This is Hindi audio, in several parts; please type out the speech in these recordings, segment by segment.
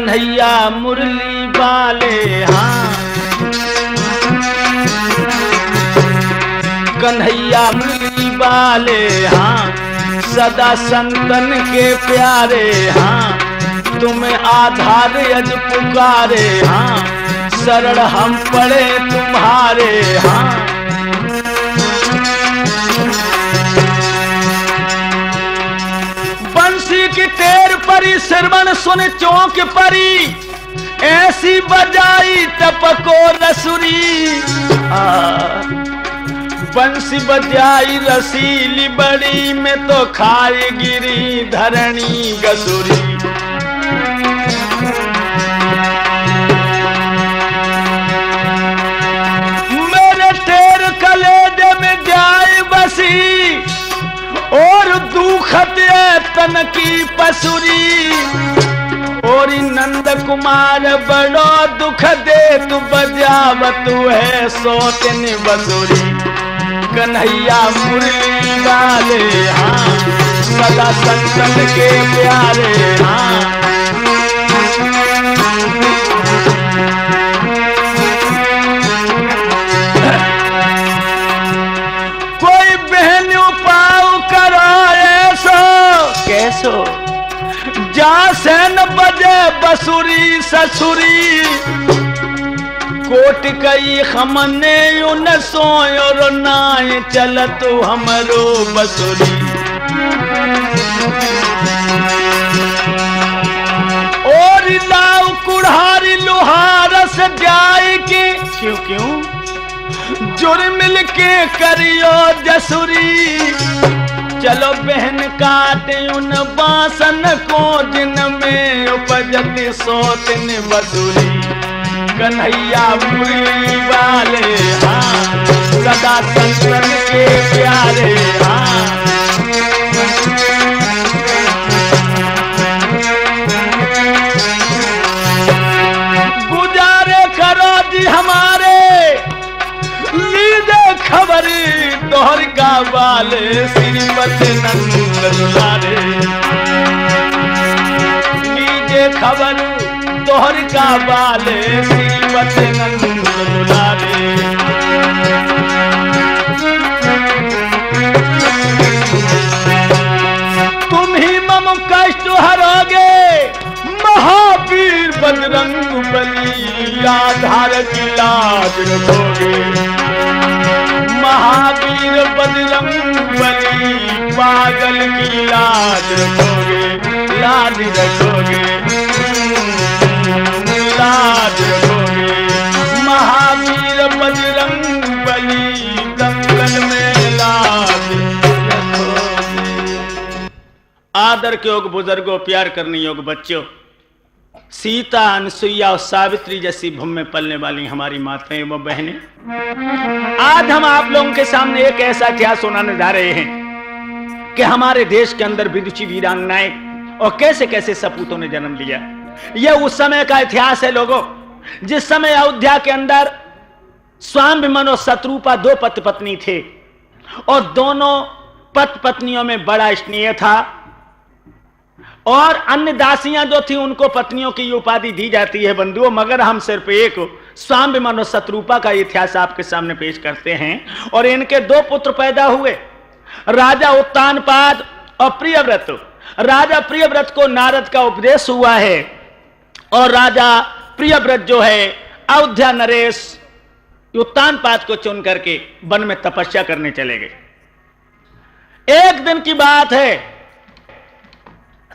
कन्हैया मुरली वाले हाँ, कन्हैया मुरली वाले हाँ, सदा संतन के प्यारे हाँ, तुम्हें आधार अज पुकारे हाँ, शरण हम पड़े तुम्हारे हाँ। बंसी की टेर परी श्रवण सुन चौंक परी, ऐसी बजाई टपको रसुरी। बंसी बजाई रसीली बड़ी में तो खाए गिरी धरणी गसुरी। मेरे टेर कलेजे में जाए बसी और दुखत तन की पसुरी। और नंद कुमार बड़ो दुख दे तू बजावत है सोतन बसुरी। कन्हैया मुरली वाले हाँ, सदा संतन के प्यारे हाँ। कोई बहन उपाय करो ऐसो कैसो, जा से न बजे बसुरी ससुरी। कोट कई हमने उन सोयो नाय चलत हमरो बसुरी। और लाव कुढ़ारी लोहारस जाए के क्यों क्यों जुड़ मिल के करियो जसुरी। चलो बहन काटे उन बासन को जिनमें उपजत सोतन बसुरी। कन्हैया मुरली वाले हाँ, सदा संतन के प्यारे हाँ। गुजारे करो जी हमारे लीजिए खबर तोहर का वाले श्रीमत नंद दुलारे। लीजिए खबर तोहर का वाले श्रीमत नंद दुलारे। तुम ही मम कष्ट हरोगे महावीर बजरंग बली। आधार की लाज रखोगे महावीर बजरंग बली। पागल की लाज रखोगे लाज रखोगे लाज रखोगे। महावीर बजरंग बली दंगल में लाज रखोगे। आदर के योग बुजुर्गों, प्यार करने योग बच्चों, सीता अनसुईया और सावित्री जैसी भूमि में पलने वाली हमारी माताएं एवं बहनें, आज हम आप लोगों के सामने एक ऐसा इतिहास सुनाने जा रहे हैं कि हमारे देश के अंदर विदुषी वीरांगनाएं और कैसे कैसे सपूतों ने जन्म लिया। यह उस समय का इतिहास है लोगों, जिस समय अयोध्या के अंदर स्वाभिमन और शत्रुपा दो पति पत्नी थे और दोनों पति पत्नियों में बड़ा स्नेह था। और अन्य दासियां जो थी उनको पत्नियों की उपाधि दी जाती है बंधुओं, मगर हम सिर्फ एक स्वाभिमन और शत्रुपा का इतिहास आपके सामने पेश करते हैं। और इनके दो पुत्र पैदा हुए, राजा उत्तानपाद और प्रियव्रत। राजा प्रियव्रत को नारद का उपदेश हुआ है और राजा प्रियव्रत जो है अयोध्या नरेश उत्तानपाद को चुन करके वन में तपस्या करने चले गए। एक दिन की बात है,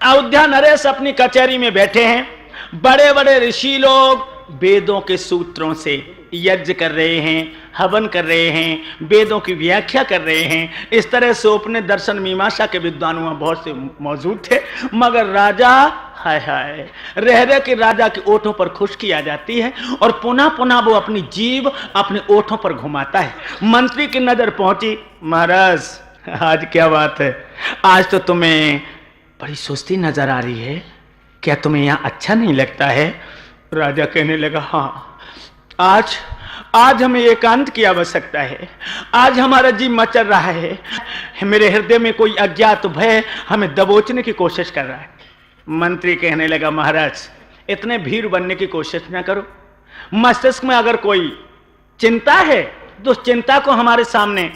अयोध्या नरेश अपनी कचहरी में बैठे हैं। बड़े बड़े ऋषि लोग वेदों के सूत्रों से यज्ञ कर रहे हैं, हवन कर रहे हैं, वेदों की व्याख्या कर रहे हैं। इस तरह से अपने दर्शन मीमांसा के विद्वान वहां बहुत से मौजूद थे। मगर राजा हाय हाय रह रहे कि राजा के ओठों पर खुशकी आ जाती है और पुनः पुनः वो अपनी जीभ अपने ओठों पर घुमाता है। मंत्री की नजर पहुंची, महाराज आज क्या बात है, आज तो तुम्हें बड़ी सुस्ती नजर आ रही है, क्या तुम्हें यहाँ अच्छा नहीं लगता है? राजा कहने लगा, हाँ आज हमें एकांत की आवश्यकता है। आज हमारा जीव मचल रहा है, मेरे हृदय में कोई अज्ञात भय हमें दबोचने की कोशिश कर रहा है। मंत्री कहने लगा, महाराज इतने भीड़ बनने की कोशिश न करो। मस्तिष्क में अगर कोई चिंता है तो उस चिंता को हमारे सामने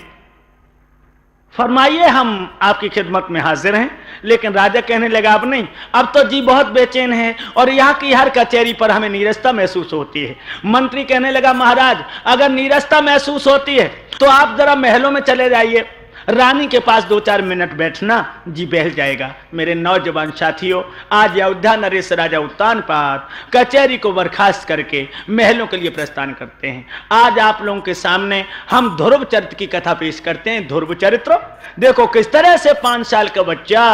फरमाइए, हम आपकी खिदमत में हाजिर हैं। लेकिन राजा कहने लगा अब नहीं, अब तो जी बहुत बेचैन है और यहाँ की हर कचहरी पर हमें नीरसता महसूस होती है। मंत्री कहने लगा महाराज अगर नीरसता महसूस होती है तो आप जरा महलों में चले जाइए, रानी के पास 2-4 मिनट बैठना, जी बहल जाएगा। मेरे नौजवान साथियों, आज अयोध्या नरेश राजा उत्तानपाद कचहरी को बर्खास्त करके महलों के लिए प्रस्थान करते हैं। आज आप लोगों के सामने हम ध्रुव चरित्र की कथा पेश करते हैं। ध्रुव चरित्र देखो किस तरह से 5 साल का बच्चा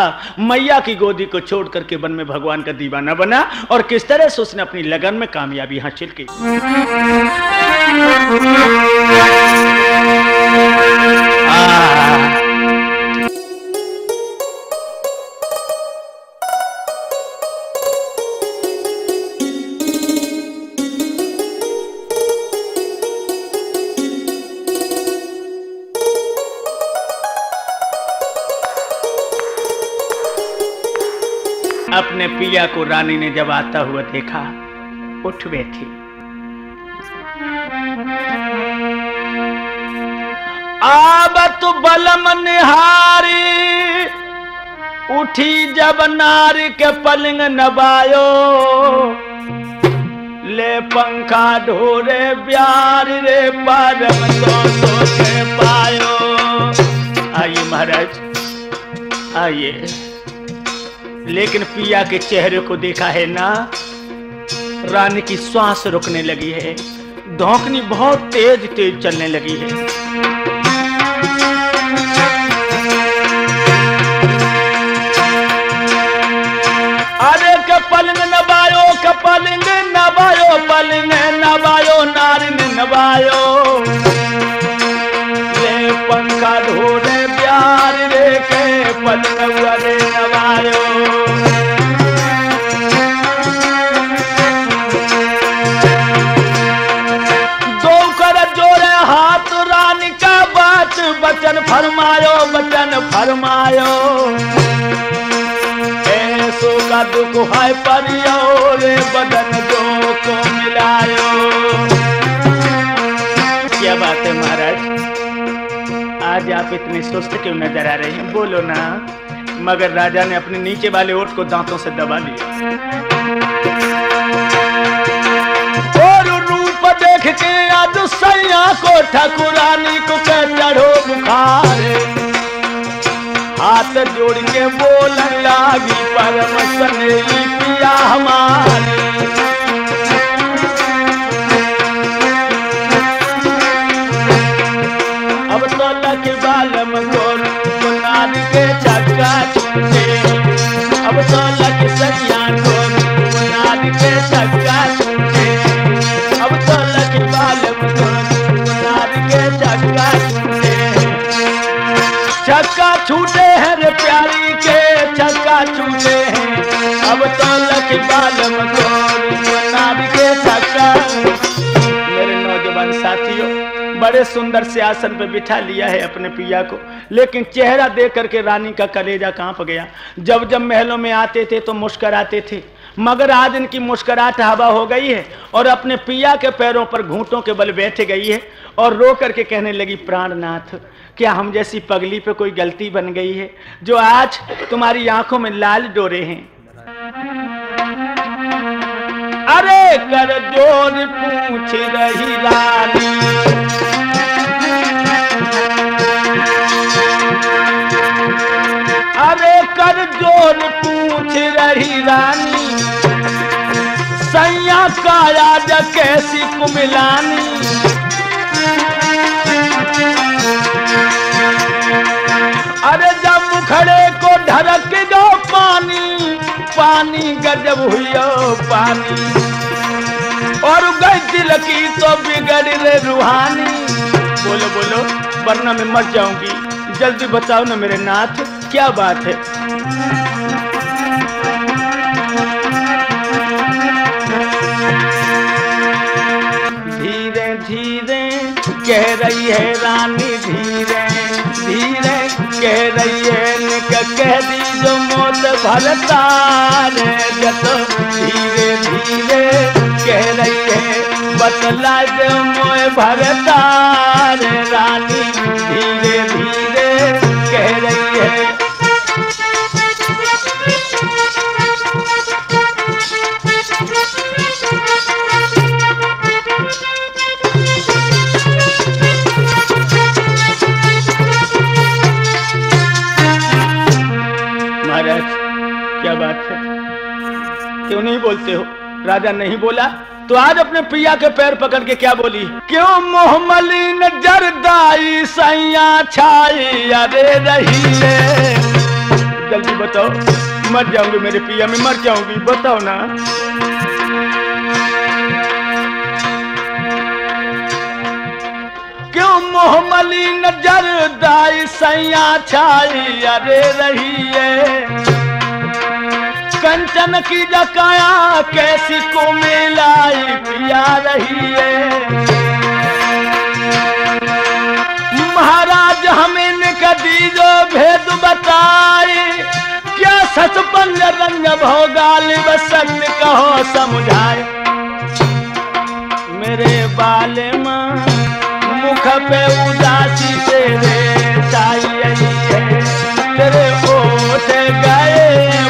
मैया की गोदी को छोड़ करके वन में भगवान का दीवाना बना और किस तरह से उसने अपनी लगन में कामयाबी हासिल की। अपने पिया को रानी ने जब आता हुआ देखा, उठ बैठी। आबत बलम निहारी, उठी जब नारी के पलंग नबायो, ले पंखा ढोरे प्यार रे परम तो के पायो। आइए महाराज आइए। लेकिन पिया के चेहरे को देखा है ना, रानी की श्वास रुकने लगी है, धौंकनी बहुत तेज तेज चलने लगी है। अरे कपलिंग नबायो, कपलिंग नबायो, पलिंग नबायो, नारी ने नबायो, ले पंखा ढोले प्यार रे के पलिंग वाले नबायो। दो कर जोड़े हाथ रानी का बात बचन फरमायो, बचन फरमायो। ऐसो का दुख है परियो रे बदन जो को मिलायो। क्या बात है महाराज, आज आप इतने सुस्त क्यों नजर आ रहे हैं, बोलो ना। मगर राजा ने अपने नीचे वाले ओठ को दांतों से दबा लिया और रूप देख के आज सैया को ठाकुरानी को चढ़ो बुखार, हाथ जोड़ के बोलने लागी परम सनेही पिया हमारे। अब तो लग बालम गोरू नारी के चक्का छूटे, अब तो लग सैया गोरू नारी के चक्का छूटे, अब तो लग बालम गोरू नारी के चक्का छूटे। चक्का छूटे हैं रे प्यारी के चक्का छूटे हैं, अब तो लकी बालम गोरी नारी के चक्का। मेरे नौजवान साथियों, बड़े सुंदर से आसन पे बिठा लिया है अपने पिया को, लेकिन चेहरा देख करके रानी का कलेजा कांप गया। जब जब महलों में आते थे तो मुस्कराते थे, मगर आज इनकी मुस्कुराहट हवा हो गई है और अपने पिया के पैरों पर घूंटों के बल बैठ गई है और रो करके कहने लगी प्राणनाथ, क्या हम जैसी पगली पे कोई गलती बन गई है जो आज तुम्हारी आंखों में लाल डोरे हैं। अरे कर जोर पूछ रही रानी, अरे कर जोर पूछ रही रानी, सैया काया कैसी कुमिलानी। अरे जब मुखड़े को ढरक दो पानी, पानी गजब हुई पानी, और गई दिल की तो बिगड़ रे रूहानी। बोलो बोलो वरना मैं मर जाऊंगी, जल्दी बताओ ना मेरे नाथ, क्या बात है। धीरे धीरे कह रही है रानी, धीरे धीरे कह रही है निक कह दी जो मौत भरता रे जत धीरे धीरे कह रही है बतला जो मोह भरता रे रानी धीरे धीरे कह रही है। महाराज क्या बात है, क्यों नहीं बोलते हो? राजा नहीं बोला तो आज अपने पिया के पैर पकड़ के क्या बोली? क्यों मोहमलिन जरदाई सैया छाई अरे रही है। जल्दी बताओ, मर जाऊंगी मेरे पिया में, मर जाऊंगी, बताओ ना। क्यों मोहमलिन जरदाई सैया छाई अरे रही है। कंचन की जकाया कैसी को मिलाई पिया रही है। महाराज हमें कदी जो भेद बताए क्या सच पंज रंग भोगाल बसन कहो समझाए। मेरे बाल मां मुख पे उदासी तेरे छाई है। तेरे ओठ गए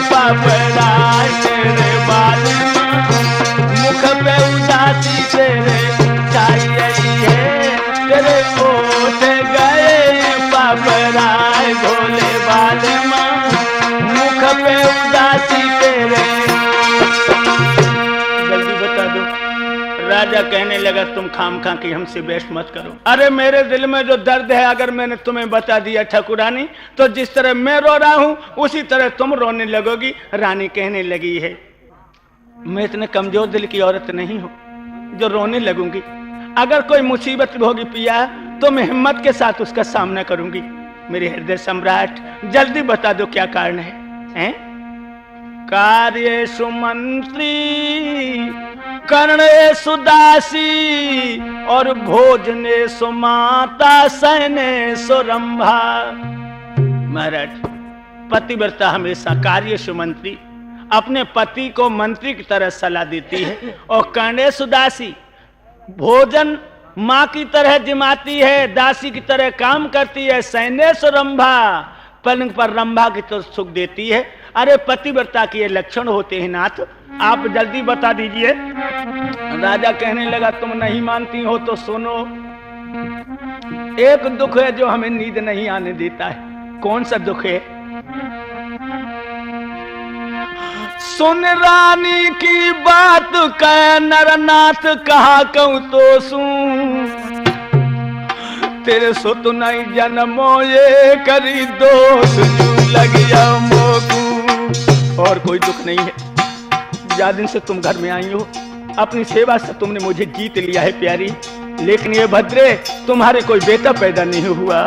पापड़ाए तेरे बाल मुख पे उदासी तेरे छाई है। तेरे ओठ गए पापड़ाए भोले बाल मुख पे उदासी तेरे। जल्दी बता दो। राजा कहने लगा तुम खामखा की हमसे बहस मत करो। अरे मेरे दिल में जो दर्द है अगर मैंने तुम्हें बता दिया ठाकुरानी तो जिस तरह मैं रो रहा हूं उसी तरह तुम रोने लगोगी। रानी कहने लगी है मैं इतने कमजोर दिल की औरत नहीं हूं जो रोने लगूंगी। अगर कोई मुसीबत होगी पिया तो मैं हिम्मत के साथ उसका सामना करूंगी। मेरे हृदय सम्राट जल्दी बता दो क्या कारण है? कार्य सुमंत्री करणे सुदासी और भोजने सुमाता सहने सुरंभा। महाराज पतिव्रता हमेशा कार्य सुमंत्री अपने पति को मंत्री की तरह सलाह देती है और करणे सुदासी भोजन माँ की तरह जिमाती है, दासी की तरह काम करती है। सहने सुरंभा पलंग पर रंभा की तरह सुख देती है। अरे पतिव्रता के ये लक्षण होते हैं नाथ, आप जल्दी बता दीजिए। राजा कहने लगा तुम नहीं मानती हो तो सुनो। एक दुख है जो हमें नींद नहीं आने देता है। कौन सा दुख है? सुन रानी की बात कह नरनाथ कहा कहूं तो सुन। तेरे सो तो नहीं जन्मो ये करी दोष लग गया मोकू। और कोई दुख नहीं है। ज्यादा दिन से तुम घर में आई हो, अपनी सेवा से तुमने मुझे जीत लिया है प्यारी, लेकिन ये भद्रे तुम्हारे कोई बेटा पैदा नहीं हुआ।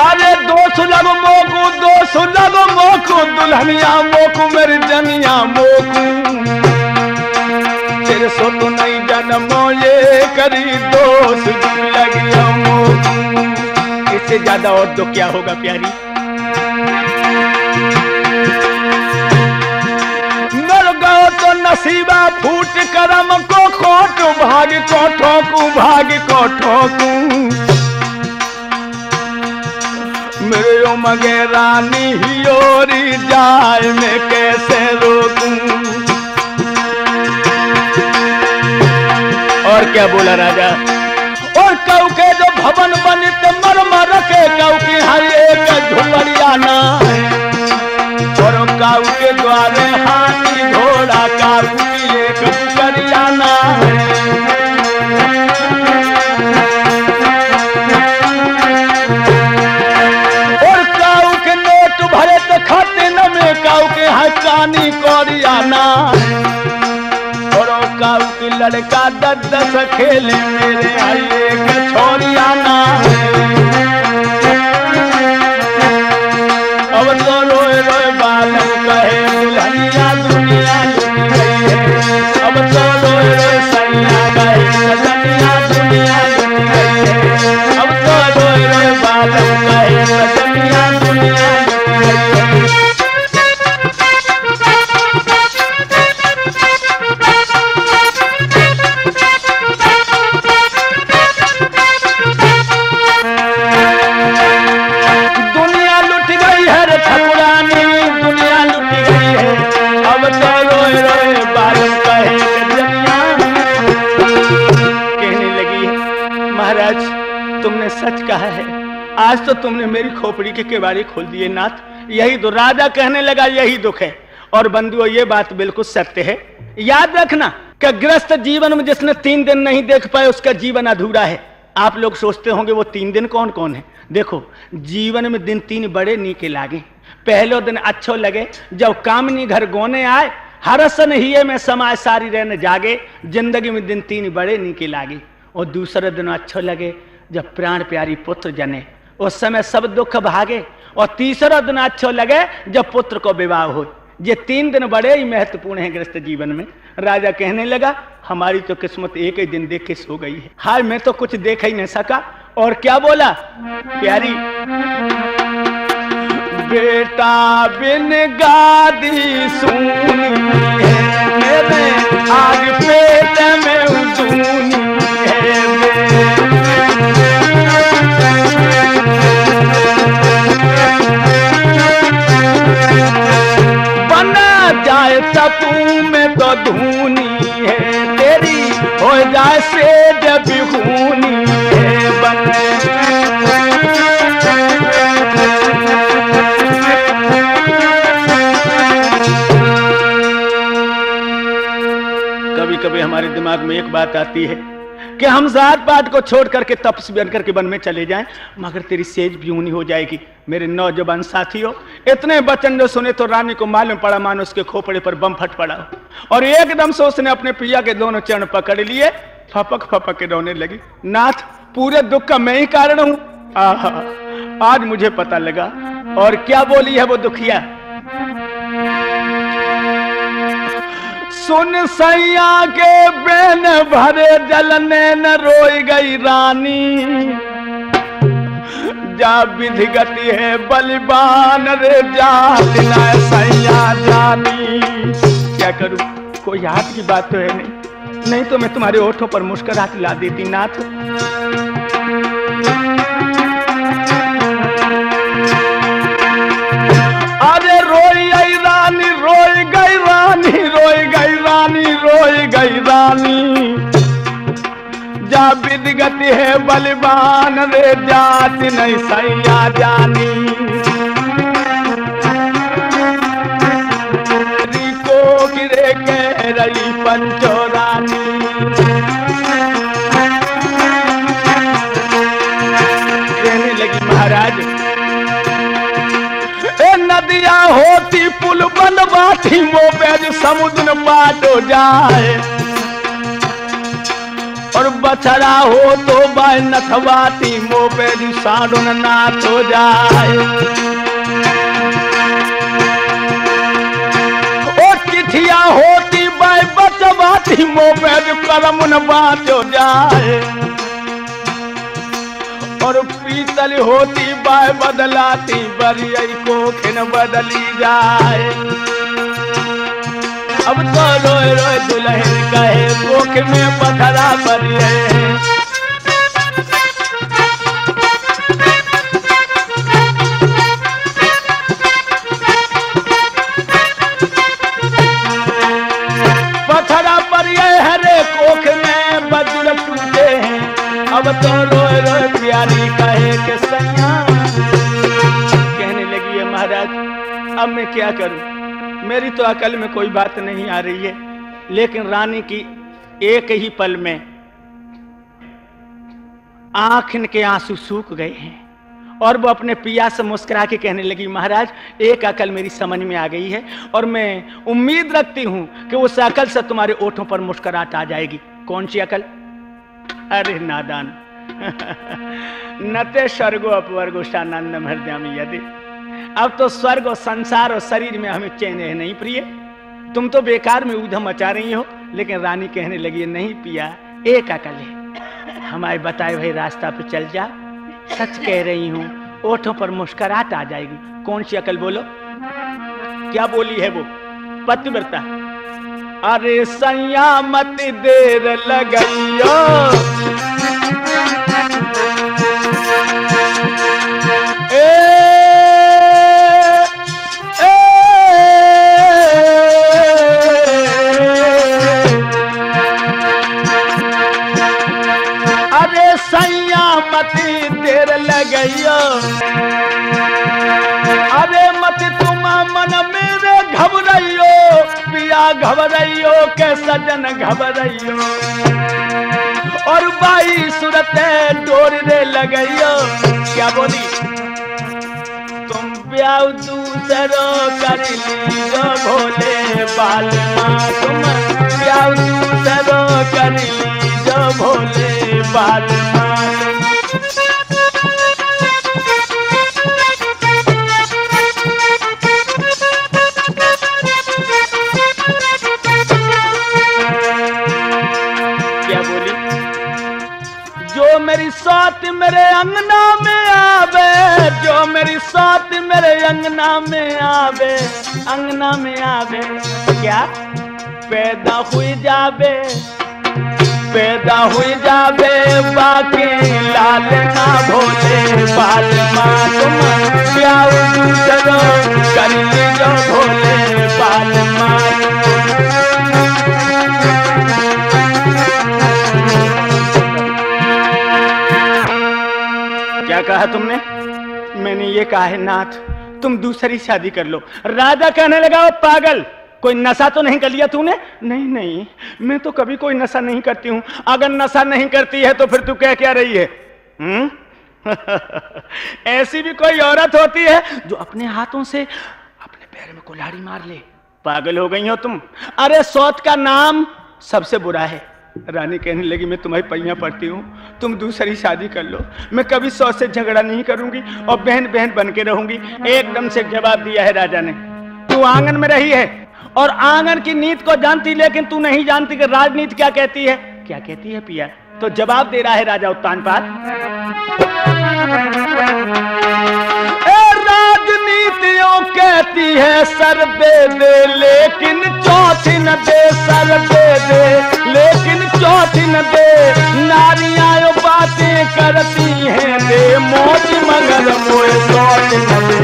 अरे दोष लगो मोकू, दोष लगो मोकू, दुल्हनिया मोकू मेरी जनिया मोकू। तेरे सो तो नहीं जन्मो ये करी दोष लग गया मोकू। इससे ज्यादा और तो क्या होगा प्यारी? तो नसीबा फूट करम को खोट भाग को ठोकू, भाग को ठोकू। मेरे ओ मगे रानी हियोरी जाए मैं कैसे रोकूं। और क्या बोला राजा? और कऊ के जो भवन बनित मरमर के कऊ की हर एक झुपड़िया ना है। और काऊ के द्वारे हाथी घोड़ा काऊ की एक करियाना है। और काऊ के नोट भरे तो खाते न में काऊ के हकानी कोरियाना है। और काऊ की लड़का दस खेले मेरे आई एक छोरियाना है। अब तो रोए रोए बालक कहे दुल्हनिया दुनिया लुट गई है। अब तो रोए रोए सैया कहे दुल्हनिया दुनिया लुट गई है। अब तो सच कहा है, आज तो तुमने मेरी खोपड़ी के केवाड़ी खोल दिए नाथ। यही तो राजा कहने लगा, यही दुख है। और बंधुओं ये बात बिल्कुल सत्य है। याद रखना कि ग्रस्त जीवन में जिसने 3 दिन नहीं देख पाए उसका जीवन अधूरा है। आप लोग सोचते होंगे वो 3 दिन कौन कौन है। देखो, जीवन में दिन 3 बड़े नीके लागे। पहलो दिन अच्छो लगे जब कामनी घर गोने आए, हरसन हिये में समाय सारी रहने जागे। जिंदगी में दिन 3 बड़े नीके लागे। और दूसरे दिन अच्छो लगे जब प्राण प्यारी पुत्र जने, उस समय सब दुख भागे। और तीसरा दिन अच्छो लगे जब पुत्र को विवाह हो। ये 3 दिन बड़े ही महत्वपूर्ण हैं गृहस्थ जीवन में। राजा कहने लगा, हमारी तो किस्मत एक ही दिन देख के सो गई है। हाय, मैं तो कुछ देख ही नहीं सका। और क्या बोला प्यारी, बेटा बिन गादी सुनी है मेरे, आज पेट में उजूनी है। बना जाए तपू में तो धूनी है तेरी, हो जाए सेज बिहूनी है। बने कभी कभी हमारे दिमाग में एक बात आती है कि हम जात पात को छोड़ करके तपस्वी बन करके वन में चले जाएं, मगर तेरी सेज भी ऊनी हो जाएगी। मेरे नौजवान साथियों, इतने वचन जो सुने तो रानी को मालूम पड़ा मानो उसके खोपड़े पर बम फट पड़ा। और एकदम से उसने अपने पिया के दोनों चरण पकड़ लिए, फपक फपक के रोने लगी। नाथ, पूरे दुख का मैं ही कारण हूं। आहा, आज मुझे पता लगा। और क्या बोली है वो दुखिया, सुन सैया के बेन भरे जलने न रोई गई रानी, जा विधि गति है बलिबान रे जा दिलाए सैया जानी। क्या करूं, कोई हाथ की बात तो है नहीं तो मैं तुम्हारे ओठों पर मुस्कुराहट ला देती नाथ। अरे रोई आई रानी, रोई गई रानी, रोई गई रानी, रोई गई रानी, जा विधि गति है बलिबान रे जाति नहीं सैया जानी। को गिरे कह रही पंचो रानी, कहने लगी महाराज, नदिया होती पुल बनवाती मोबेज समुद्र बाटो जाए, और बछड़ा हो तो बाय नथवाती मोबेज साडुन नाथ हो जाए। ओ चिठिया होती बाय बचवाती मोबेज करमुन बाटो जाए, और पीतल होती बाय बदलाती बरियई को खिन बदली जाए। अब तो रोए रोए दुल्हन कहे कोख में पथरा बरिए, पथरा बरिए हरे कोख में बजुल टूटे हैं। अब तो रोए रोए प्यारी कहे के सैया, कहने लगी है महाराज, अब मैं क्या करूं, मेरी तो अकल में कोई बात नहीं आ रही है। लेकिन रानी की एक ही पल में आंख के आंसू सूख गए हैं और वो अपने पिया से मुस्कुरा के कहने लगी, महाराज एक अकल मेरी समझ में आ गई है और मैं उम्मीद रखती हूं कि उस अकल से तुम्हारे ओठों पर मुस्कुराहट आ जाएगी। कौन सी अकल? अरे नादान, नते स्वर्गो अपवर्गो शानंदम हृदयामि यदि। अब तो स्वर्ग और संसार और शरीर में हमें चैन है नहीं प्रिय, तुम तो बेकार में ऊधम मचा रही हो। लेकिन रानी कहने लगी, नहीं पिया, एक अकल है, हमारे बताए भाई रास्ता पे चल जा, सच कह रही हूं, ओठों पर मुस्कुराहट आ जाएगी। कौन सी अकल बोलो? क्या बोली है वो पतिव्रता? अरे सैया मत देर लगइयो, अरे सैया मत देर लगइयो। अरे मत तुम मन मेरे घबराइयो, पिया घबराइयो के सजन घबराइयो। और बाई सूरत डोर रे लगइयो। क्या बोली? तुम ब्याह दूसरो कर लीजो भोले बालमा, तुम ब्याह दूसरो कर लीजो भोले बालमा। क्या बोली? जो मेरी साथ मेरे अंगना में आवे, जो मेरी साथ मेरे अंगना में आवे, अंगना में आवे। क्या? पैदा हुई जावे, पैदा हुई जावे बाकी लाल ना भोले बालमा। तुम प्यार दूसरो कर लीजो भोले बालमा। क्या कहा तुमने? मैंने ये कहा है नाथ तुम दूसरी शादी कर लो। राजा कहने लगा ओ पागल, कोई नशा तो नहीं कर लिया तूने? नहीं नहीं, मैं तो कभी कोई नशा नहीं करती हूं। अगर नशा नहीं करती है तो फिर तू कह क्या रही है? ऐसी भी कोई औरत होती है जो अपने हाथों से अपने पैर में कुल्हाड़ी मार ले। पागल हो गई हो तुम। अरे सौत का नाम सबसे बुरा है। रानी कहने लगी मैं तुम्हारी पैया पड़ती हूँ, तुम दूसरी शादी कर लो। मैं कभी सौत से झगड़ा नहीं करूंगी और बहन बहन बन के रहूंगी। एकदम से जवाब दिया है राजा ने। तू आंगन में रही है और आंगन की नीति को जानती, लेकिन तू नहीं जानती कि राजनीति क्या कहती है। क्या कहती है पिया? तो जवाब दे रहा है राजा उत्तानपाद। राजनीतियों कहती है सर दे दे, लेकिन चौथी न दे। सर दे दे लेकिन चौथी न दे। नारियां बातें करती हैं दे मौत, मगर मोए चौथ न दे।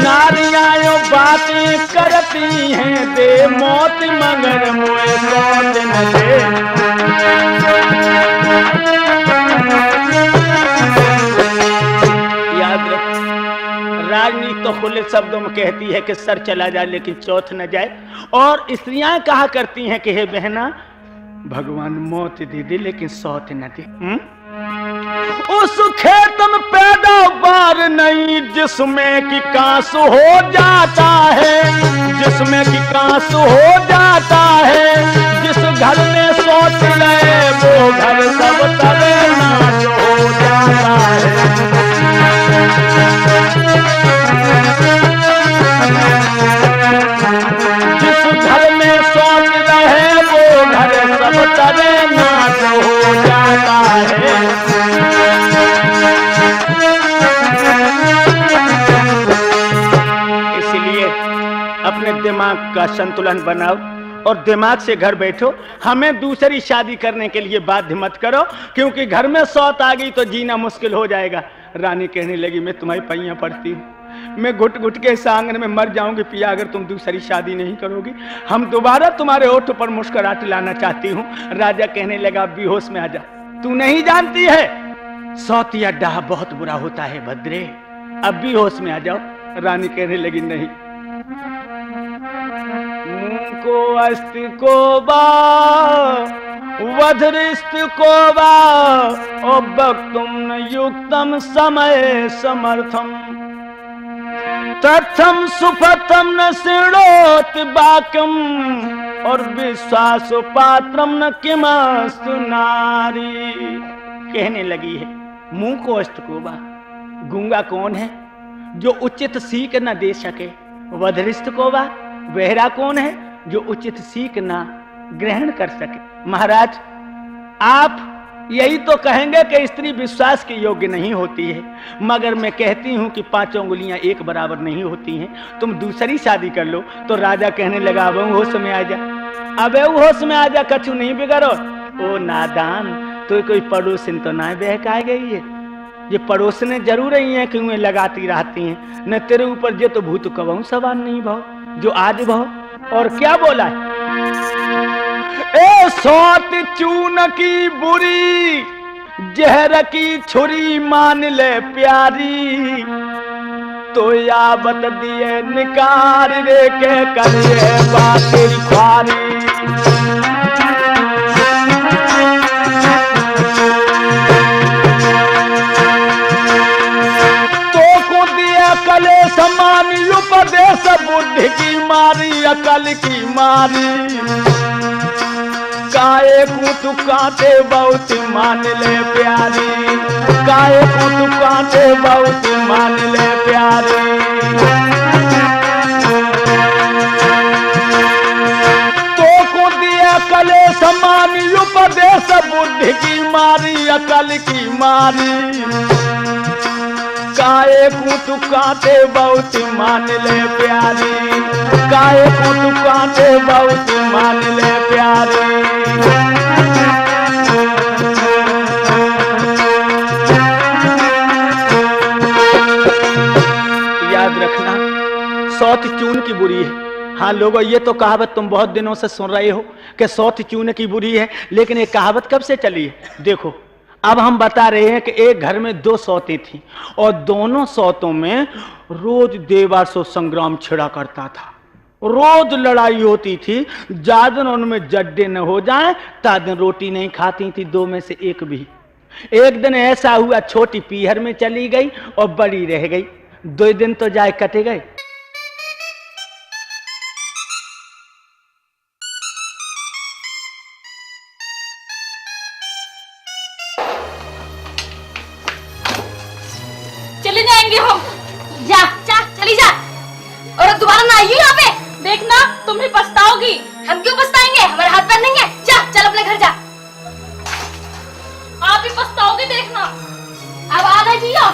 नारियां बातें करती हैं दे मौत, मगर मोए चौथ न दे। याद रख, राजनीति तो खुले शब्दों में कहती है कि सर चला जाए लेकिन चौथ न जाए। और स्त्रियां कहा करती हैं कि हे बहना भगवान मौत दे दे लेकिन सौत न दे। उस खेत में पैदावार नहीं जिसमें कि कांस हो जाता है, जिसमें कि कांस हो जाता है। जिस घर में सोच रहे वो घर सब तले नाश हो जाता है। जिस घर में सोच रहे वो घर सब तले नाश हो जाता है। इसलिए अपने दिमाग का संतुलन बनाओ और दिमाग से घर बैठो। हमें दूसरी शादी करने के लिए बाध्य मत करो, क्योंकि घर में सौत आ गई तो जीना मुश्किल हो जाएगा। रानी कहने लगी मैं तुम्हारी पैया पड़ती हूँ, मैं घुट घुट के इस आंगन में मर जाऊंगी पिया अगर तुम दूसरी शादी नहीं करोगी। हम दोबारा तुम्हारे होठ पर मुस्कुराहट लाना चाहती हूँ। राजा कहने लगा बेहोश में आ जा, तू नहीं जानती है सौतिया डाह बहुत बुरा होता है भद्रे, अब भी होश में आ जाओ। रानी कहने लगी नहीं। मुंह को अस्त को बा वधरिस्त को बा ओ भक्तुम न युक्तम समय समर्थम तथम सुपथम न सिणोत बाकम और विश्वास पात्रम न किमस्तु नारी। कहने लगी है मुंह को अस्त को बा, गूंगा कौन है जो उचित सीख न दे सके? वधरिस्त को बा, बहरा कौन है जो उचित सीख ना ग्रहण कर सके? महाराज आप यही तो कहेंगे कि स्त्री विश्वास के योग्य नहीं होती है, मगर मैं कहती हूं कि पांचों उंगलियां एक बराबर नहीं होती हैं। तुम दूसरी शादी कर लो। तो राजा कहने लगा अब होश में आ जा, अब होश में आ जा, कछु नहीं बिगड़ो। ओ नादान, तो कोई पड़ोसिन तो ना बहका गई है, ये पड़ोसने जरूर ही है कि उन्हें लगाती रहती हैं। न तेरे ऊपर जो तो भूत कबहू सवार नहीं भाव जो आज भाव। और क्या बोला है ए सौत चून की बुरी जहर की छुरी मान ले प्यारी, तो यावत दिए निकार रे के करिए बातेरी ख्वारी। तो को दिया कले समान उपदेश बुद्धि की मारी अकल की मारी, काए को तू काटे बहुत मान ले प्यारी, काए को तू काटे बहुत मान ले प्यारी। तो को दिया कले समान उपदेश बुद्धि की मारी अकल की मारी, काए को तू काटे बहुत मान ले प्यारी, काए को तू काटे बहुत मान ले प्यारी। याद रखना सौत चून की बुरी है। हाँ लोगों, ये तो कहावत तुम बहुत दिनों से सुन रहे हो कि सौत चून की बुरी है, लेकिन ये कहावत कब से चली है? देखो अब हम बता रहे हैं कि एक घर में दो सौतें थी और दोनों सौतों में रोज देवासुर संग्राम छिड़ा करता था, रोज लड़ाई होती थी। जादन उनमें जड्डे न हो जाए तादन रोटी नहीं खाती थी दो में से एक भी। एक दिन ऐसा हुआ छोटी पीहर में चली गई और बड़ी रह गई, 2 दिन तो जाए कटे गए। चले जाएंगे हम। जा जा चली जा और दोबारा ना आइए यहाँ पे। देखना तुम भी पछताओगी। हम क्यों पछताएंगे? हमारे हाथ पैर नहीं है। जा चल अपने घर जा। आप भी पछताओगे देखना। अब आ गए जियो।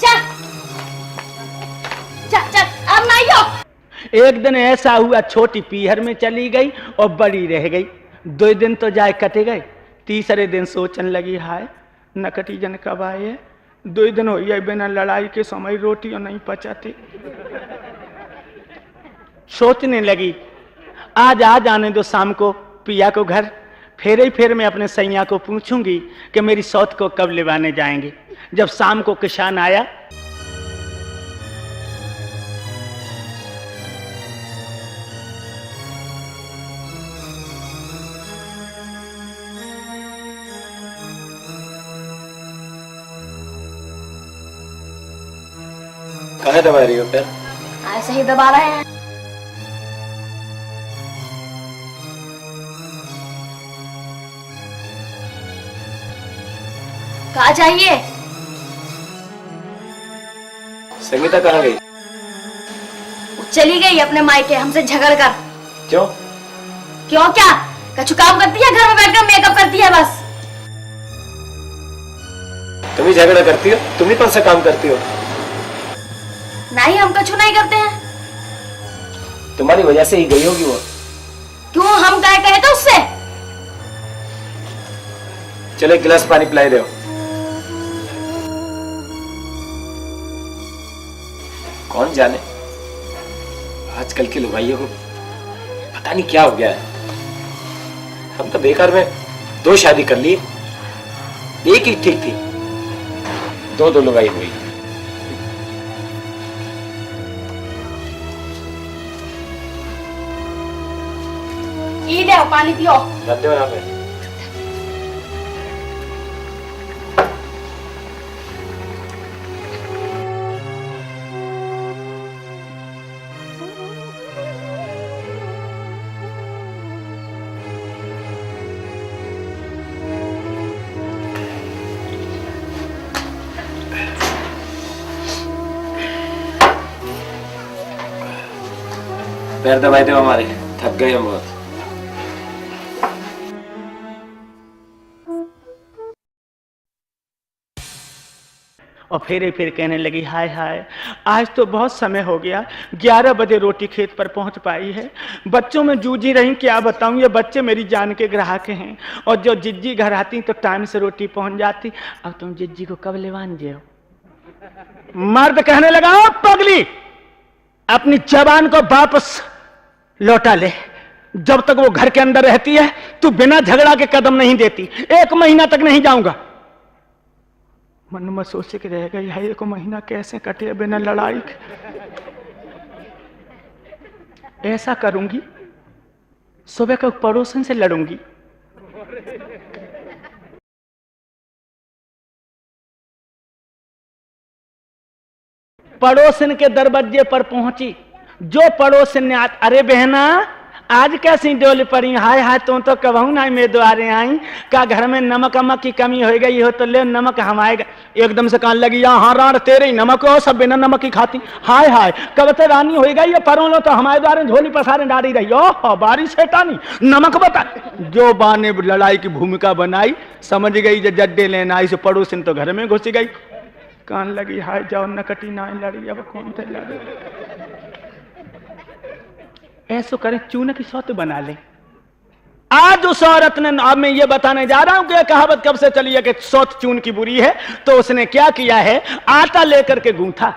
चल जा चल अब ना आइयो। एक दिन ऐसा हुआ छोटी पीहर में चली गई और बड़ी रह गई, 2 दिन तो जाए कटे गए। तीसरे दिन सोचने लगी हाय नकटी जन कब आए, 2 दिन हो गए बिना लड़ाई के समय रोटी और नहीं पचाती। सोचने लगी आज आ जाने दो शाम को पिया को घर, फेर ही फेर मैं अपने सैया को पूछूंगी कि मेरी सौत को कब लेवाने जाएंगे। जब शाम को किसान आया कहाँ दबा रही हो फिर? ऐसे ही दबा रहे हैं। कहाँ चाहिए? संगीता कहाँ गई? वो चली गई अपने मायके हमसे झगड़ कर। क्यों? क्यों क्या? कछु काम करती है घर में बैठकर मेकअप करती है बस। तुम ही झगड़ा करती हो, तुम ही कौन सा काम करती हो? नहीं हम कछु नहीं करते हैं। तुम्हारी वजह से ही गई होगी वो। क्यों हम क्या कहे थे उससे? चलो एक गिलास पानी पिलाई दो। कौन जाने आजकल की लुगाइयों को पता नहीं क्या हो गया है। हम तो बेकार में 2 शादी कर ली, एक ही ठीक थी, 2 लुगाई हुई। ये ले पानी पियो। रख दो यहाँ पे। पैर दबाए दो हमारे, थक गए हम बहुत। और फिर कहने लगी हाय हाय आज तो बहुत समय हो गया, 11 बजे रोटी खेत पर पहुंच पाई है। बच्चों में जूझी रही, क्या बताऊं, ये बच्चे मेरी जान के ग्राहक हैं और जो जिज्जी घर आती तो टाइम से रोटी पहुंच जाती। अब तुम जिज्जी को कब लेवान जे हो? मर्द कहने लगा पगली अपनी जबान को वापस लौटा ले। जब तक वो घर के अंदर रहती है तू बिना झगड़ा के कदम नहीं देती। 1 महीना तक नहीं जाऊंगा। मन में सोच के रह गई है 1 महीना कैसे कटे बिना लड़ाई के। ऐसा करूंगी, सुबह को पड़ोसन से लड़ूंगी। पड़ोसन के दरवाजे पर पहुंची। जो पड़ोसन ने अरे बहना आज कैसी डोल पड़ी, हाय हाय तो कबहू ना मैं द्वारे आई, का घर में नमक अमक की कमी हो गई हो तो ले नमक हम आएगा। एकदम से कान लगी यहाँ राण तेरे ही नमक हो, सब बिना नमक की खाती। हाय हाय कब ते रानी हो गई ये परों लो तो हमारे द्वारे झोली पसारे डाली रही। ओह बारिश है टानी नमक बता। जो बा ने लड़ाई की भूमिका बनाई समझ गई जो जड्डे लेना आई, से पड़ोसन तो घर में घुस गई। कान लगी हाय जाओ नकटी ना लड़ी, अब कौन थे लड़ी। ऐसो करें चूने की सौत बना ले। आज उस औरत ने, अब मैं ये बताने जा रहा हूं कि कहावत कब से चली है कि सौत चून की बुरी है। तो उसने क्या किया है, आटा लेकर के गूंथा।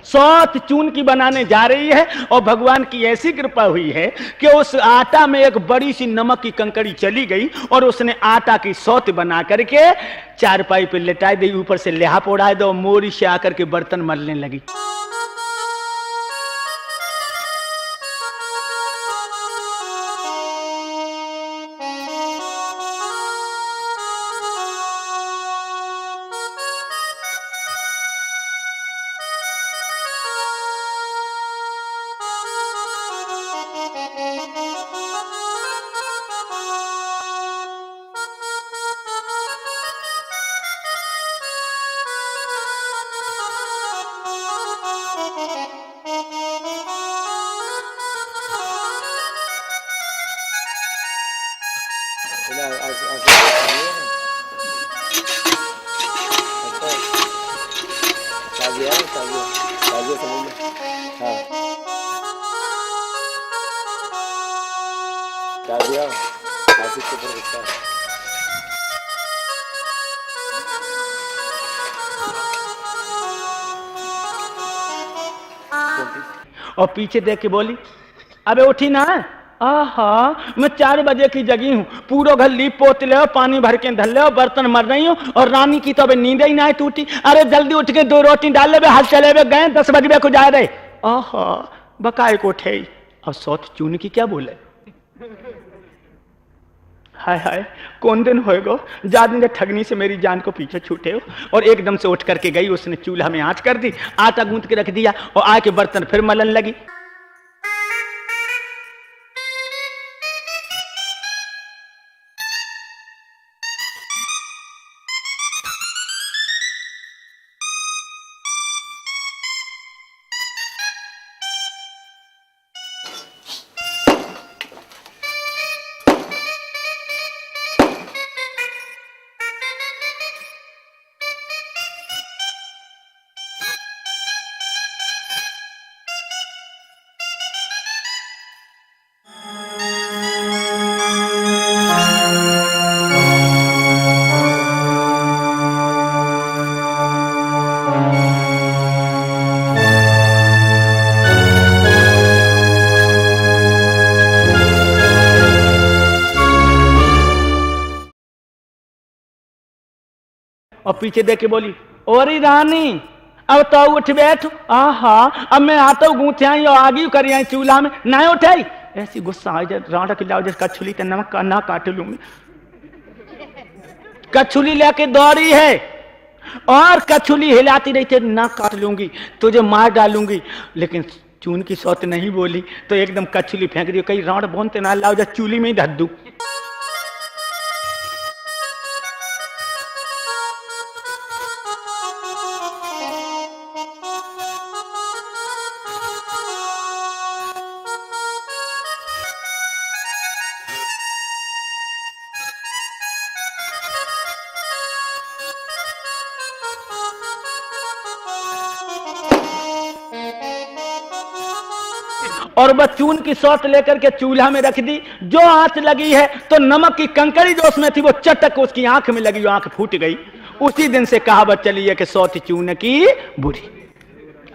सौत चून की बनाने जा रही है और भगवान की ऐसी कृपा हुई है कि उस आटा में एक बड़ी सी नमक की कंकड़ी चली गई और उसने आटा की सौत बना करके चारपाई पे लेटाई दी, ऊपर से लिहाफ उड़ाए दो, मोरी से आकर के बर्तन मलने लगी। और पीछे देख के बोली अबे उठी ना। आहा मैं 4 बजे की जगी हूँ, पूरा घर लीप पोत ले, पानी भर के धर ले, बर्तन मर रही हूँ और रानी की तो अबे नींद ही ना है टूटी। अरे जल्दी उठ के 2 रोटी डाल ले, हाथ चले हुए गए 10 बजे को जा रहे। आहा बकाए को उठे और सौत चून की क्या बोले। हाय हाय कौन दिन होएगो जादू ने ठगनी से मेरी जान को पीछे छूटे हो। और एकदम से उठ करके गई, उसने चूल्हा में आंच कर दी, आटा गूंथ के रख दिया और आके बर्तन फिर मलन लगी। और पीछे देख के बोली, ओरी रानी अब तो उठ बैठ। आहा अब मैं आता हूँ गूंथे आई और आगी करी आई चूल्हा में ना उठाई। ऐसी गुस्सा आ जाए राणा के लाओ जैसे कछुली तो नमक का ना काट लू मैं। कछुली लेके दौड़ी है और कछुली हिलाती रही थी, ना काट लूंगी तुझे मार डालूंगी। लेकिन चून की सौत नहीं बोली तो एकदम कछुली फेंक दी। कहीं राण बोनते ना लाओ जा चूली में ही धर दू। और बस चून की सौत लेकर के चूल्हा में रख दी। जो आंच लगी है तो नमक की कंकड़ी जो उसमें थी वो चटक उसकी आंख में लगी, आंख फूट गई। उसी दिन से कहावत चली है कि सौत चून की बुरी।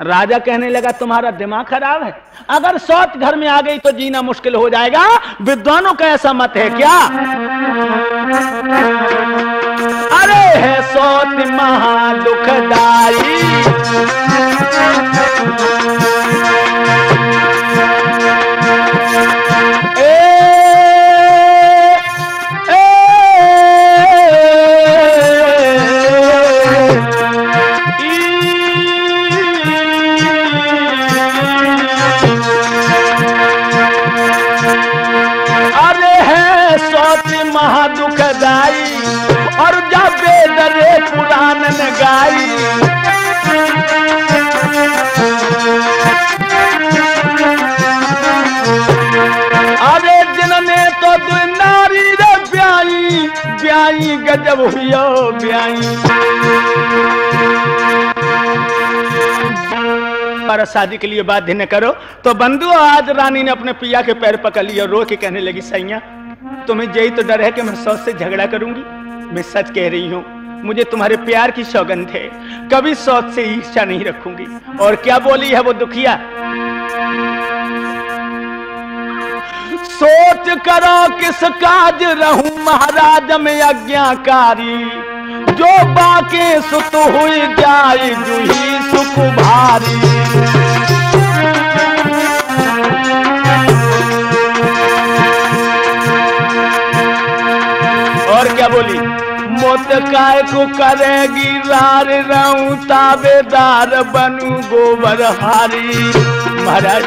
राजा कहने लगा तुम्हारा दिमाग खराब है, अगर सौत घर में आ गई तो जीना मुश्किल हो जाएगा। विद्वानों का ऐसा मत है क्या? अरे है सौत महा दुखदाई, महादुखदाई और जब बेदरे पुराण न गाई। अरे जिनने तो नारी रे ब्याई ब्याई गजब हुई ब्याई। पर शादी के लिए बाध्य न करो तो बंधु आज रानी ने अपने पिया के पैर पकड़ लिया, रो के कहने लगी सैया तुम्हें यही तो डर है कि मैं सौत से झगड़ा करूंगी। मैं सच कह रही हूं, मुझे तुम्हारे प्यार की सौगंध है, कभी सौत से ईर्ष्या नहीं रखूंगी। और क्या बोली है वो दुखिया, सोच करो किस काज रहूं महाराज में आज्ञाकारी। जो बाके सुत हुई जाए जूही सुख भारी। और क्या बोली, मोत काय को करेगी रार रहूं ताबेदार बनू गोबर हारी। महाराज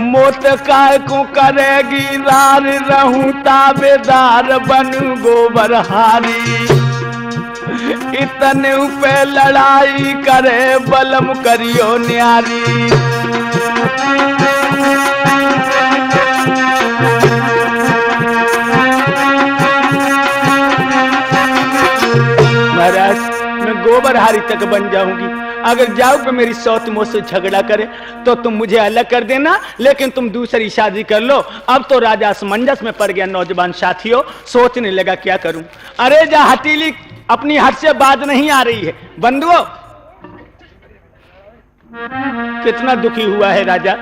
मोत काय को करेगी रार रहूं ताबेदार बनू गोबर हारी। इतने पे लड़ाई करे बलम करियो न्यारी। महाराज मैं गोबरहारी तक बन जाऊंगी, अगर जाओ पे मेरी सौत मुझसे झगड़ा करे तो तुम मुझे अलग कर देना, लेकिन तुम दूसरी शादी कर लो। अब तो राजा असमंजस में पड़ गया। नौजवान साथियों सोचने लगा क्या करूं। अरे जा हटीली अपनी हट से बात नहीं आ रही है। बंधुओं कितना दुखी हुआ है राजा।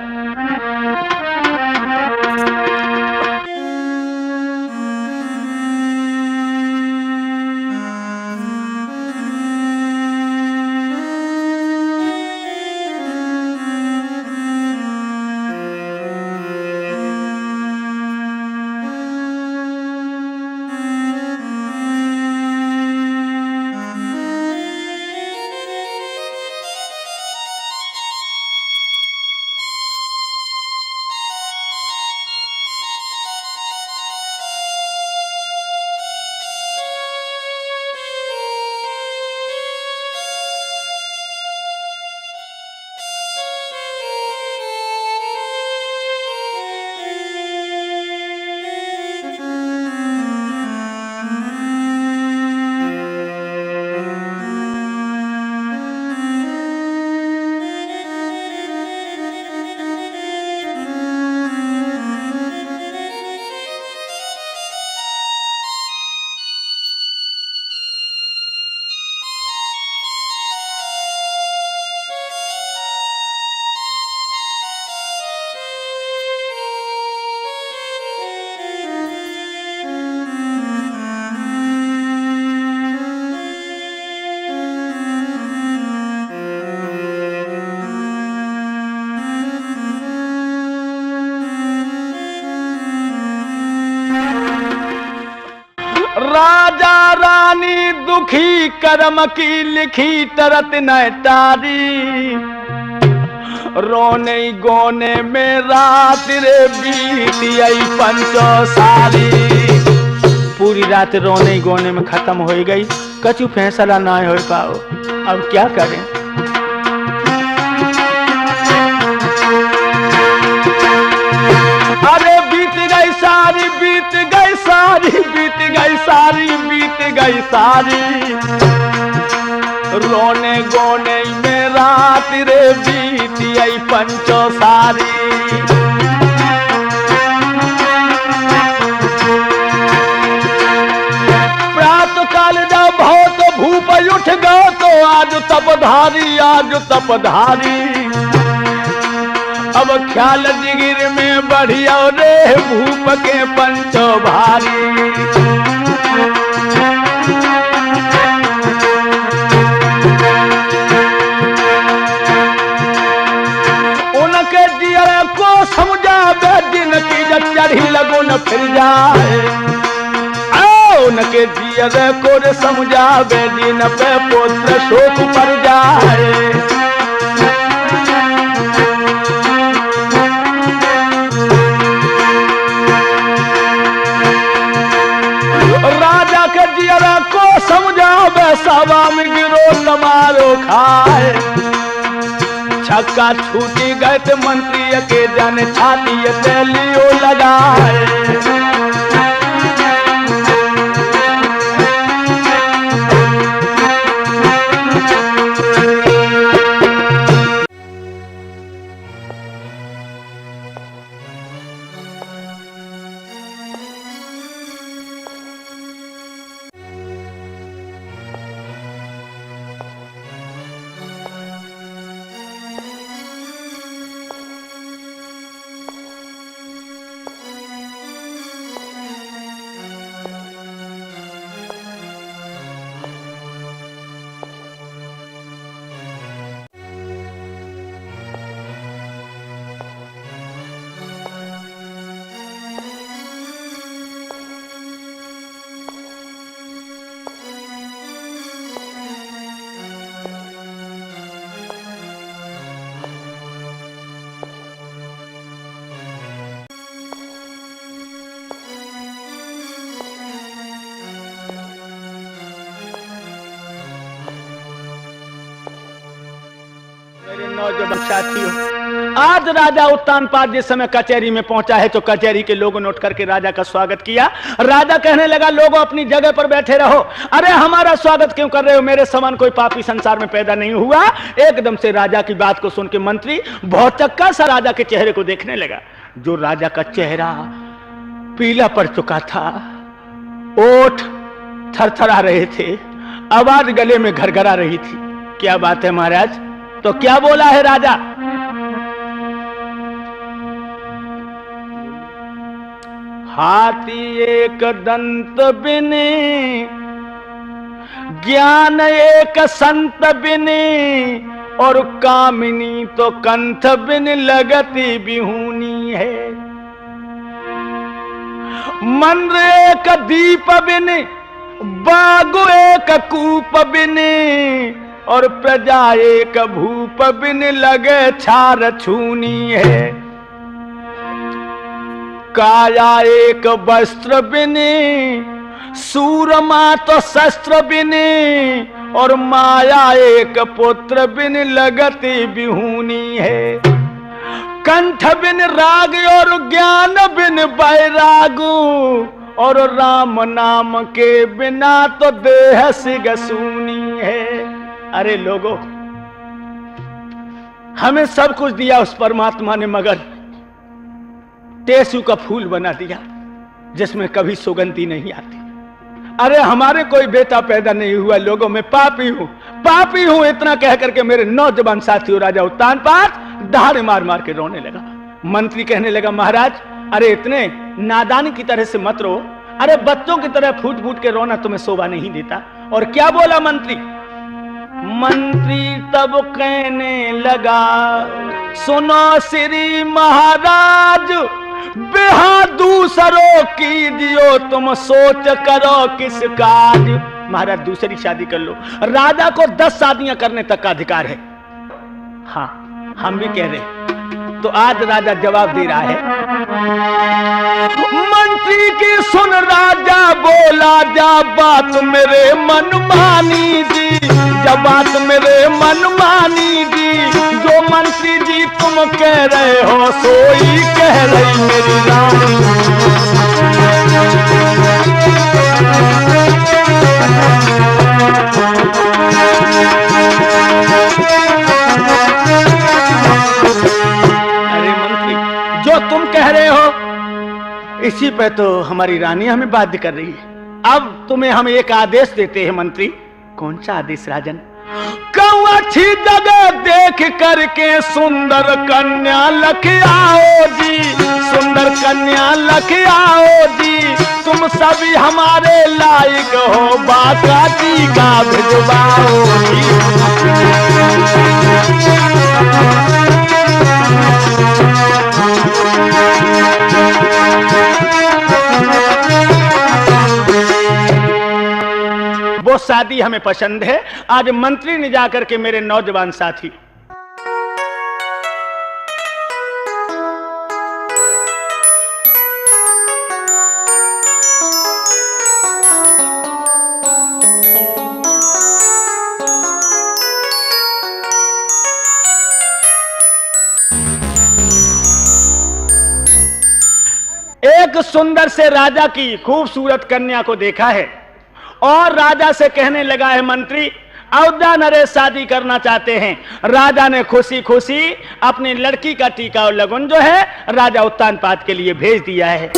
जानी दुखी कर्म की लिखी तरत न तारी, रोने गोने में रात रे बीती आई पंचो सारी। पूरी रात रोने गोने में खत्म हो गई, कछु फैसला ना हो पाओ, अब क्या करें। अरे बीत गई सारी, बीत गई सारी, बीत गई सारी, बीत गई सारी, रोने गोने में रात रे बीती आई पंचो सारी। प्रात काल जब बहुत भूप उठ गो तो आज तपधारी, आज तपधारी, अब ख्याल जिगिर में बढ़िया रे भूप के पंचो भारी। उनके जिया को समझावे दिन की जब चढ़ी लगुन फिर जाए, उनके जिया को समझावे दिन पे पुत्र शोक पर जाए। राजा के जिया को समझावे सभा में गिरो समारो खाए, छक्का छूटी गए थे मंत्री के जाने छाती से लियो लगाए। नौजवान साथियों, आज राजा उत्तानपाद जिस समय कचहरी में पहुंचा है तो कचहरी के लोगों ने उठ करके राजा का स्वागत किया। राजा कहने लगा, लोगों अपनी जगह पर बैठे रहो। अरे हमारा स्वागत क्यों कर रहे हो, मेरे समान कोई पापी संसार में पैदा नहीं हुआ। एकदम से राजा की बात को सुन के मंत्री भौचक्का सा राजा के चेहरे को देखने लगा। जो राजा का चेहरा पीला पड़ चुका था, ओठ थरथरा रहे थे, आवाज गले में घरघरा रही थी। क्या बात है महाराज, तो क्या बोला है राजा? हाथी एक दंत बिने, ज्ञान एक संत बिने, और कामिनी तो कंठ बिन लगती बिहूनी है। मंद्र एक दीप बिने, बागु एक कूप बिने, और प्रजा एक भूप बिन लगे छार छूनी है। काया एक वस्त्र बिने, सूरमा तो शस्त्र बिने, और माया एक पुत्र बिन लगती बिहूनी है। कंठ बिन राग और ज्ञान बिन बैरागु, और राम नाम के बिना तो देह सिगसूनी है। अरे लोगों, हमें सब कुछ दिया उस परमात्मा ने, मगर टेसू का फूल बना दिया जिसमें कभी सुगंधी नहीं आती। अरे हमारे कोई बेटा पैदा नहीं हुआ, लोगों में पापी हूं, पापी हूं। इतना कह करके मेरे नौजवान साथियों राजा उत्तानपाद दहाड़े मार मार के रोने लगा। मंत्री कहने लगा, महाराज अरे इतने नादानी की तरह से मत रो, अरे बच्चों की तरह फूट फूट के रोना तुम्हें शोभा नहीं देता। और क्या बोला मंत्री? मंत्री तब कहने लगा, सुनो श्री महाराज, बेहा दूसरों कीजियो तुम सोच करो किस काज। महाराज दूसरी शादी कर लो। राजा को 10 शादियां करने तक का अधिकार है। हाँ, हम भी कह रहे हैं। तो आज राजा जवाब दे रहा है, मंत्री की सुन राजा बोला, जा बात मेरे मन मानी जी, जब बात मेरे मन मानी जी, जो मंत्री जी तुम कह रहे हो सोई कह रही मेरी रानी। अरे मंत्री, जो तुम कह रहे हो इसी पे तो हमारी रानी हमें बाध्य कर रही है। अब तुम्हें हम एक आदेश देते हैं मंत्री। कौन सा आदेश राजन? कहूँ अच्छी जगह देख करके सुंदर कन्या लख आओ जी, सुंदर कन्या लख आओ जी, तुम सभी हमारे लायक हो, बाका जी का भिजवाओ जी। वो शादी हमें पसंद है। आज मंत्री ने जाकर के मेरे नौजवान साथी एक सुंदर से राजा की खूबसूरत कन्या को देखा है और राजा से कहने लगा है, मंत्री अयोध्या नरेश शादी करना चाहते हैं। राजा ने खुशी खुशी अपनी लड़की का टीका और लगन जो है राजा उत्तानपाद के लिए भेज दिया है।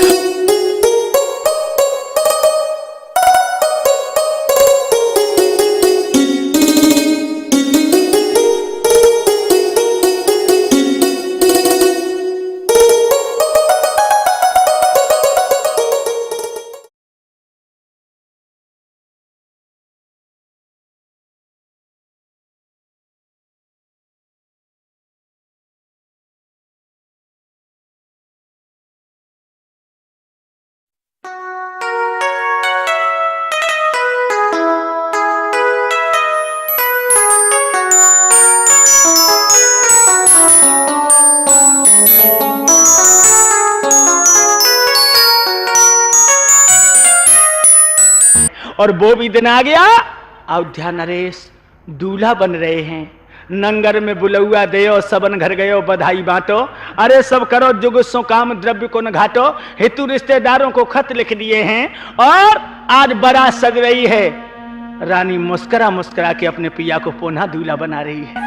और वो भी दिन आ गया, अयोध्या नरेश दूल्हा बन रहे हैं। नंगर में बुलौआ देयो, सबन घर गयो बधाई बांटो। अरे सब करो जुगुस्सो काम द्रव्य को न घाटो। हितु रिश्तेदारों को खत लिख दिए हैं और आज बारात सज रही है। रानी मुस्कुरा मुस्कुरा के अपने पिया को पुनः दूल्हा बना रही है।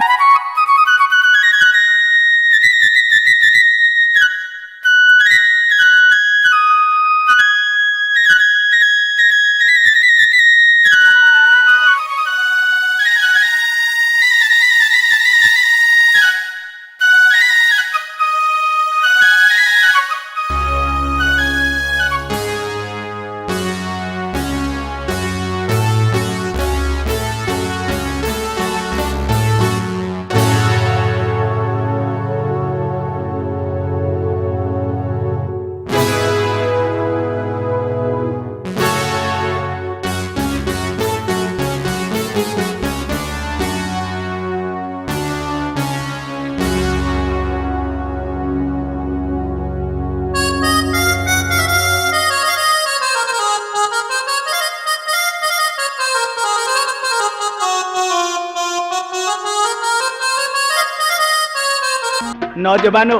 नौजवानों,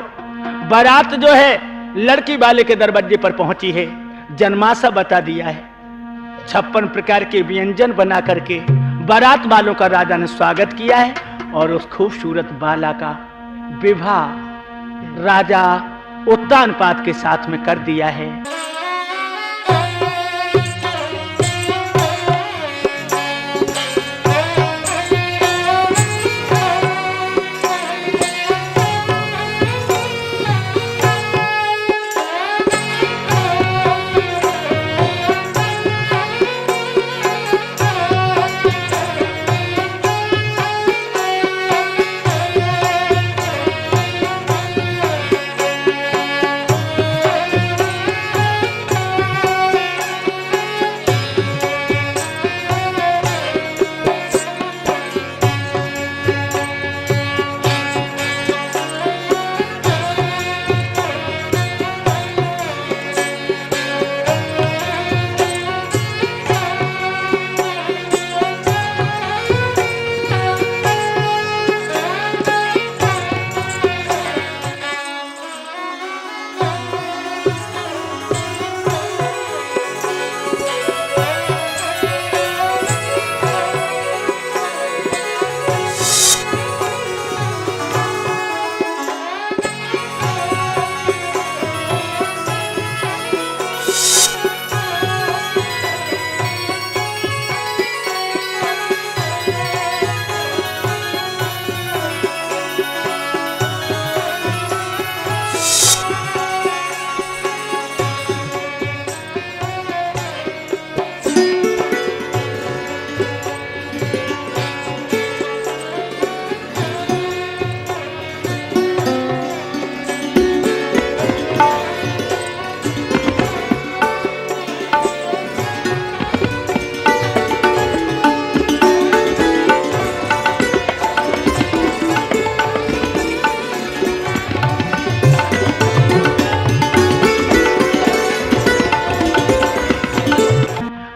बारात जो है लड़की वाले के दरवाजे पर पहुंची है। जन्माशा बता दिया है। 56 प्रकार के व्यंजन बना करके बारात वालों का राजा ने स्वागत किया है और उस खूबसूरत बाला का विवाह राजा उत्तानपाद के साथ में कर दिया है।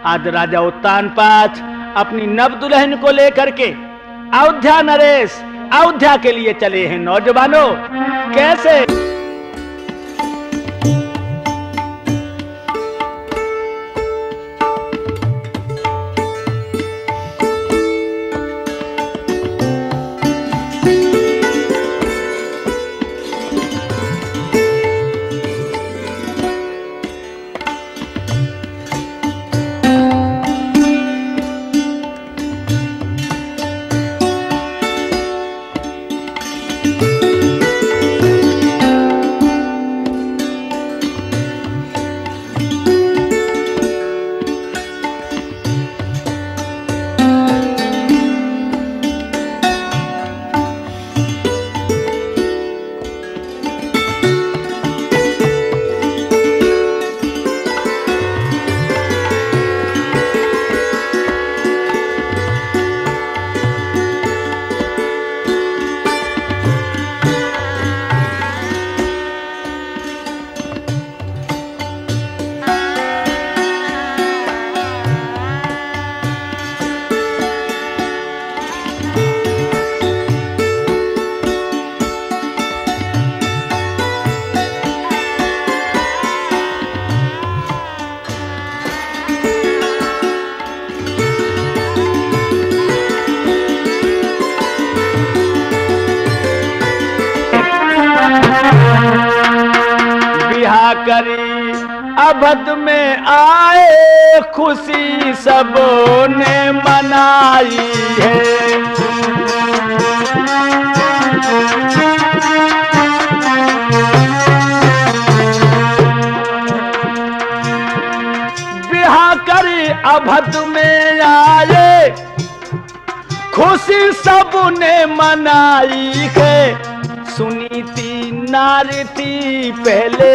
आज राजा उत्तानपाद अपनी नव दुल्हन को लेकर के अयोध्या नरेश अयोध्या के लिए चले हैं। नौजवानों, कैसे करी अवध में आए खुशी सबने मनाई है। बिहा करी अवध में आए खुशी सबने मनाई है। सुनी थी नारी थी पहले,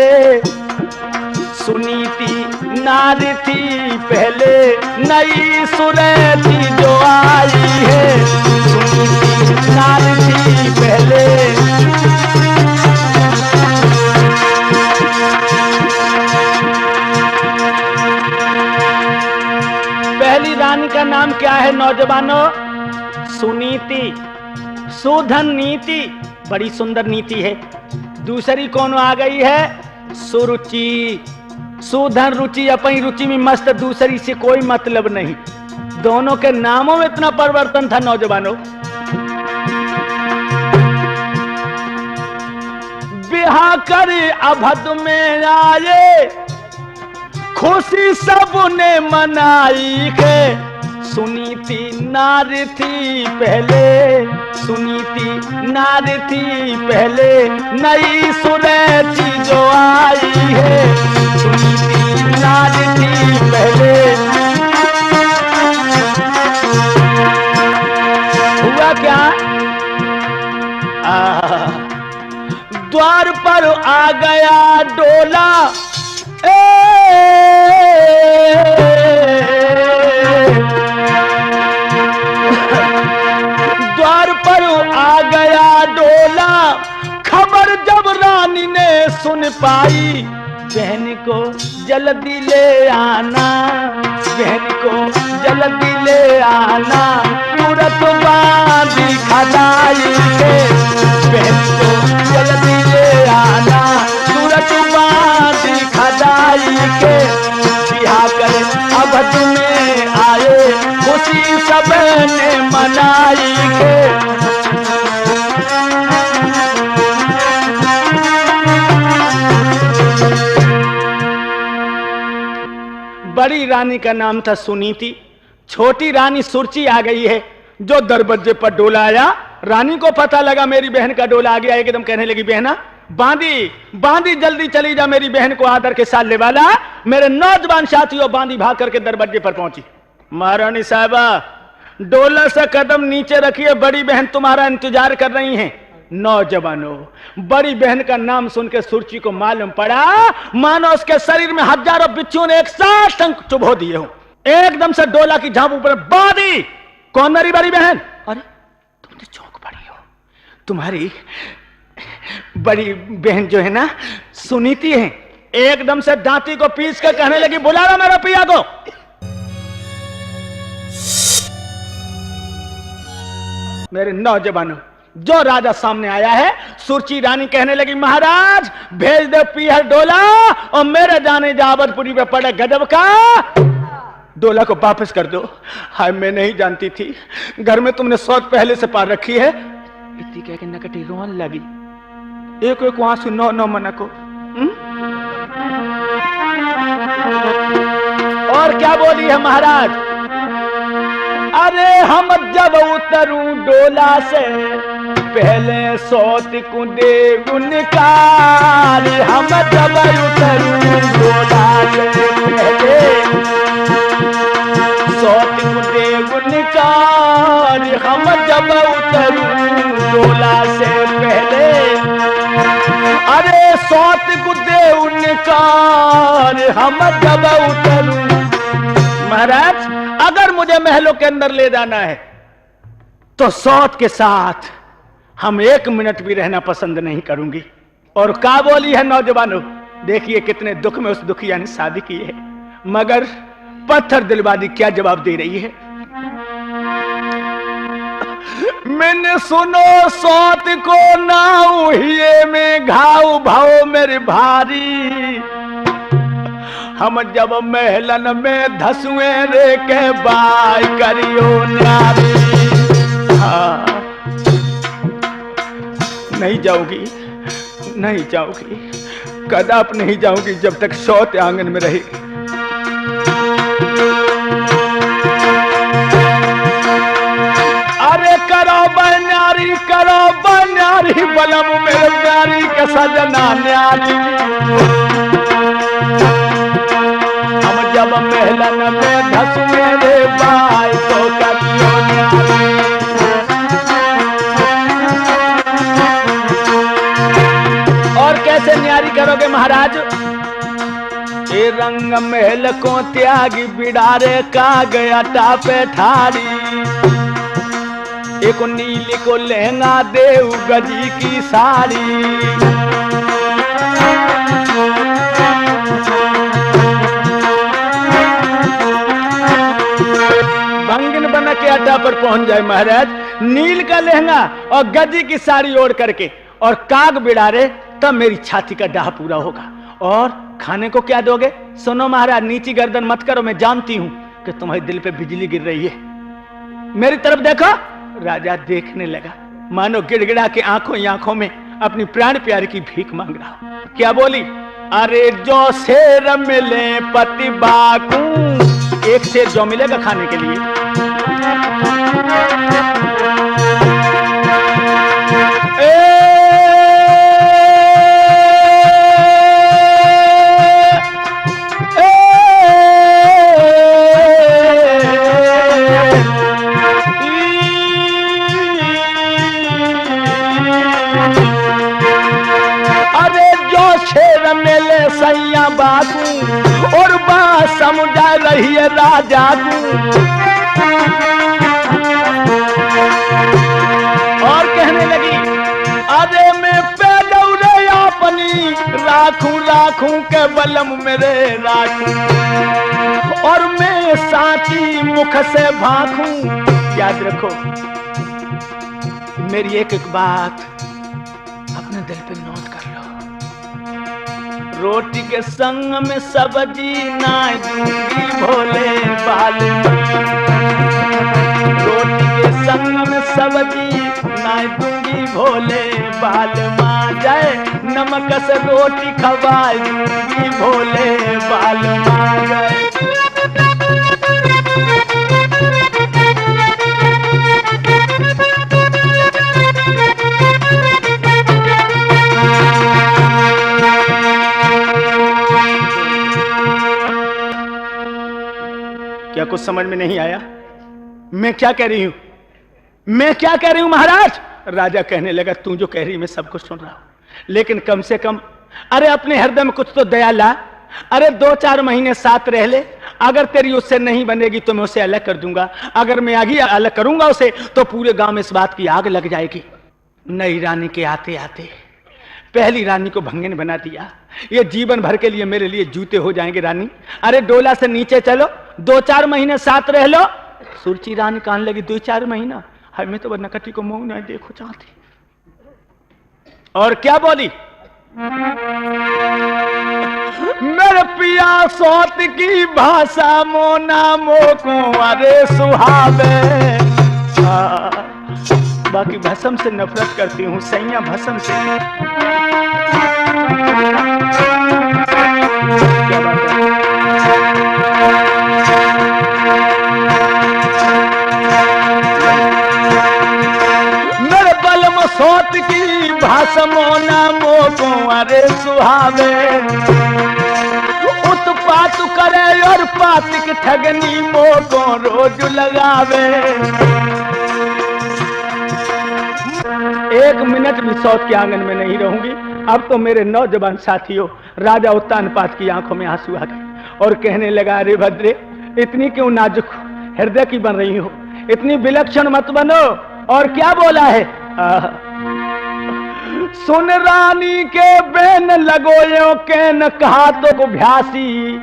सुनी थी नारी थी पहले, नई सुरह थी जो आई है। सुनी थी नारी थी पहले, पहली रानी का नाम क्या है नौजवानों? सुनीति। सुधन नीति, बड़ी सुंदर नीति है। दूसरी कौन आ गई है? सुरुचि। सुधन रुचि, अपनी रुचि में मस्त, दूसरी से कोई मतलब नहीं। दोनों के नामों में इतना परिवर्तन था नौजवानों। बिहा कर अवध में आए खुशी सबने मनाई के। सुनी थी नारी थी पहले, सुनी थी नारी थी पहले, नई सुरह थी जो आई है। सुनी थी नारी थी पहले। हुआ क्या? द्वार पर आ गया डोला, द्वार पर आ गया डोला। खबर जब रानी ने सुन पाई, बहन को जल्दी ले आना, बहन को जल्दी ले आना। तुरंत बांधी खदाई के, बहन को जल्दी ले आना। तुरंत बांधी खदाई के, बिहा कर अवध में आए खुशी सबने मनाई के। बड़ी रानी का नाम था सुनीति, छोटी रानी सुरची आ गई है। जो दरवाजे पर डोला आया, रानी को पता लगा मेरी बहन का डोला आ गया। एकदम कहने लगी, बहना बांधी बांधी जल्दी चली जा, मेरी बहन को आदर के साथ ले वाला। मेरे नौजवान साथियों बांधी भाग करके दरवाजे पर पहुंची। महारानी साहबा डोला से कदम नीचे रखिए, बड़ी बहन तुम्हारा इंतजार कर रही हैं। नौजवानों, बड़ी बहन का नाम सुनकर सुरची को मालूम पड़ा मानो उसके शरीर में हजारों बिच्छुओं ने एक साथ शंख चुभो दिए हो। एकदम से डोला की झांप ऊपर बांधी। कौन मेरी बड़ी बहन? अरे तुम तो चौंक पड़ी हो। तुम्हारी बड़ी बहन जो है ना सुनीति है। एकदम से दांती को पीस कर कहने लगी, बुला लो मेरे पिया को। मेरे नौजवानों, जो राजा सामने आया है, सुरची रानी कहने लगी महाराज भेज दे पीहर डोला और मेरे जाने जावतपुरी पे पड़े गजब का डोला को वापस कर दो। हाय मैं नहीं जानती थी घर में तुमने सौत पहले से पार रखी है। इतनी कह के नकटी रोन लगी, एक एक आंसू नौ नौ मना को। और क्या बोली है महाराज, अरे हम जब उतरूं डोला से पहले सौत को दे गुनकार, हम जब उतरूं डोला से पहले सौत को दे गुनकार, हम जब उतरूं डोला से पहले, अरे सौत को दे उनकार, हम जब उतरूं। महाराज अगर मुझे महलों के अंदर ले जाना है तो सौत के साथ हम 1 मिनट भी रहना पसंद नहीं करूंगी। और क्या बोली है नौजवानों, देखिए कितने दुख में उस दुखिया ने शादी की है, मगर पत्थर दिलवादी क्या जवाब दे रही है। मैंने सुनो सौत को नाऊ हिये में घाव भाव मेरे भारी, हम जब महलन में धसुए रे के बाय करियो नारी। हाँ नहीं जाऊंगी, नहीं जाऊंगी, कदाप नहीं जाऊंगी जब तक सौत आंगन में रहेगी। अरे करो बन्यारी, करो बन्यारी, बलम मेरे प्यारी के सजना न्यारी, हम जब महलन में धसुए रे बाय तो करियो न्यारी। और कैसे न्यारी करोगे महाराज, ये रंग महल को त्यागी बिडारे का गया टापे ठाड़ी, एक नीली को लहंगा देव गजी की साड़ी, भंगिन बना के अड्डा पर पहुंच जाए महाराज, नील का लहंगा और गजी की साड़ी ओढ़ करके और काग बिड़ारे, तब मेरी छाती का डाह पूरा होगा। और खाने को क्या दोगे? सुनो महाराज नीची गर्दन मत करो, मैं जानती हूं कि तुम्हारे दिल पे बिजली गिर रही है। मेरी तरफ देखो। राजा देखने लगा मानो गिड़गिड़ा के आंखों ही आंखों में अपनी प्राण प्यार की भीख मांग रहा। क्या बोली, अरे जो शेर मिले पति बाकू, एक शेर जो मिलेगा खाने के लिए, सैया बाकू और बात समझा रही है राजा को। और कहने लगी, अरे मैं पैदौरे अपनी राखू राखू के बलम मेरे राखू, और मैं साथी मुख से भाखू। याद रखो मेरी एक एक बात अपने दिल पे नोट कर लो। रोटी के संग में सब्जी ना दूंगी भोले बालू, रोटी के संग में सब्जी ना दूंगी भोले बाल मां जाए, नमक से रोटी खवा दूंगी भोले बाल मां जाए। क्या कुछ समझ में नहीं आया? मैं क्या कह रही हूं, मैं क्या कह रही हूं महाराज? राजा कहने लगा, तू जो कह रही मैं सब कुछ सुन रहा हूं, लेकिन कम से कम अरे अपने हृदय में कुछ तो दया ला। अरे 2-4 महीने साथ रह ले, अगर तेरी उससे नहीं बनेगी तो मैं उसे अलग कर दूंगा। अगर मैं आगे अलग करूंगा उसे तो पूरे गांव में इस बात की आग लग जाएगी। नई रानी के आते आते पहली रानी को भंगन बना दिया। ये जीवन भर के लिए मेरे लिए जूते हो जाएंगे रानी। अरे डोला से नीचे चलो, 2-4 महीने साथ रह लो। सुरची रानी कहने लगी 2-4 महीना, हाय मैं तो नकटी को मुंह नहीं देखो चाहती। और क्या बोली? मेरे पिया सोत की भाषा मोना मोको अरे सुहावे। बाकी भस्म से नफरत करती हूँ सैया, भस्म से। क्या बात है? मेरे बलम सोत की भाषा मोना मोको अरे सुहावे। उत्पात करे और पातिक ठगनी मोको रोज लगावे। एक मिनट भी सौत के आंगन में नहीं रहूंगी। अब तो मेरे नौजवान साथियों राजा उत्तानपाद की आंखों में आंसू आ गए और कहने लगा, अरे भद्रे इतनी क्यों नाजुक हृदय की बन रही हो, इतनी विलक्षण मत बनो। और क्या बोला है? सुन रानी के बेन लगोयो के न कहा तो को भ्यासी,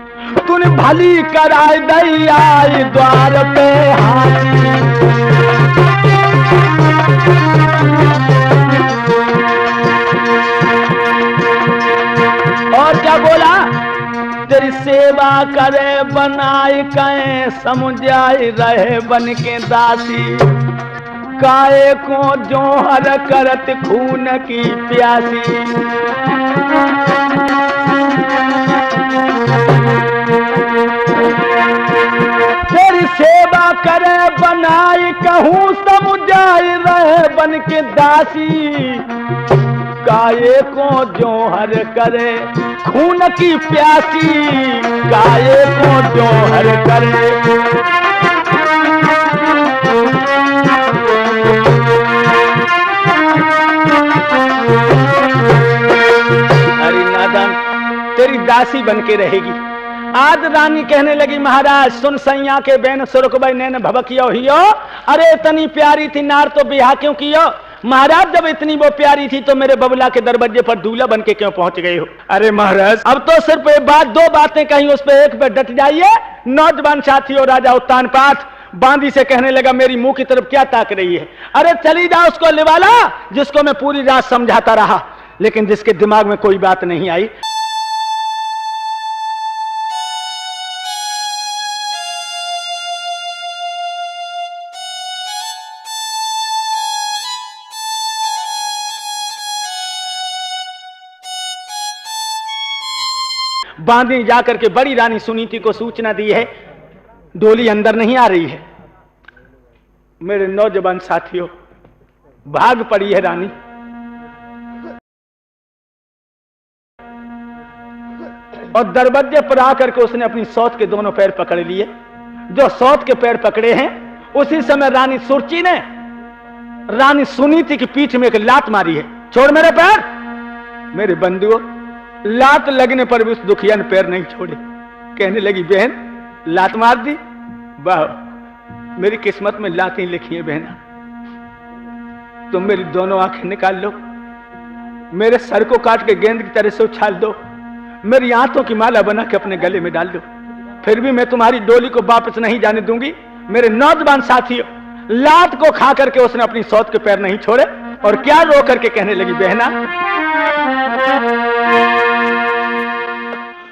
तूने भली कराई दई आई द्वार पे हाथी। और क्या बोला? तेरी सेवा करे बनाए कहे समझाए रहे बन के दासी। काए को जोहर करत खून की प्यासी। तेरी सेवा करे बनाई कहूँ समझाए रहे बन के दासी। काए को जोहर करे खून की प्यासी। काए को जोहर करे। अरे नादान तेरी दासी बन के रहेगी। आज रानी कहने लगी, महाराज सुन सैया के बेन सुरकबई नैन भबकियो हियो। अरे इतनी प्यारी थी नार तो बिहा क्यों कियो? महाराज जब इतनी वो प्यारी थी तो मेरे बबला के दरवाजे पर दूल्हा बन के क्यों पहुंच गए हो? अरे महाराज अब तो सिर्फ एक बात दो बातें कहीं उस पे एक पे डट जाइए। नौजवान साथियों राजा उत्तानपाद बांदी से कहने लगा, मेरी मुंह की तरफ क्या ताक रही है? अरे चली जा उसको लिवाला, जिसको मैं पूरी रात समझाता रहा लेकिन जिसके दिमाग में कोई बात नहीं आई। बांदी जाकर के बड़ी रानी सुनीति को सूचना दी है, डोली अंदर नहीं आ रही है। मेरे नौजवान साथियों भाग पड़ी है रानी। और दरवाजे पर आकर के उसने अपनी सौत के दोनों पैर पकड़ लिए। जो सौत के पैर पकड़े हैं उसी समय रानी सुरची ने रानी सुनीति की पीठ में एक लात मारी है। छोड़ मेरे पैर। मेरे बंधुओं लात लगने पर भी उस दुखिया ने पैर नहीं छोड़े। कहने लगी, बहन लात मार दी? वाह मेरी किस्मत में लातें लिखी है बहना। तुम मेरी दोनों आंखें निकाल लो, मेरे सर को काट के गेंद की तरह से उछाल दो, मेरी आंतों की माला बना के अपने गले में डाल दो, फिर भी मैं तुम्हारी डोली को वापस नहीं जाने दूंगी। मेरे नौजवान साथियों लात को खा करके उसने अपनी सौत के पैर नहीं छोड़े और क्या रो करके कहने लगी, बहना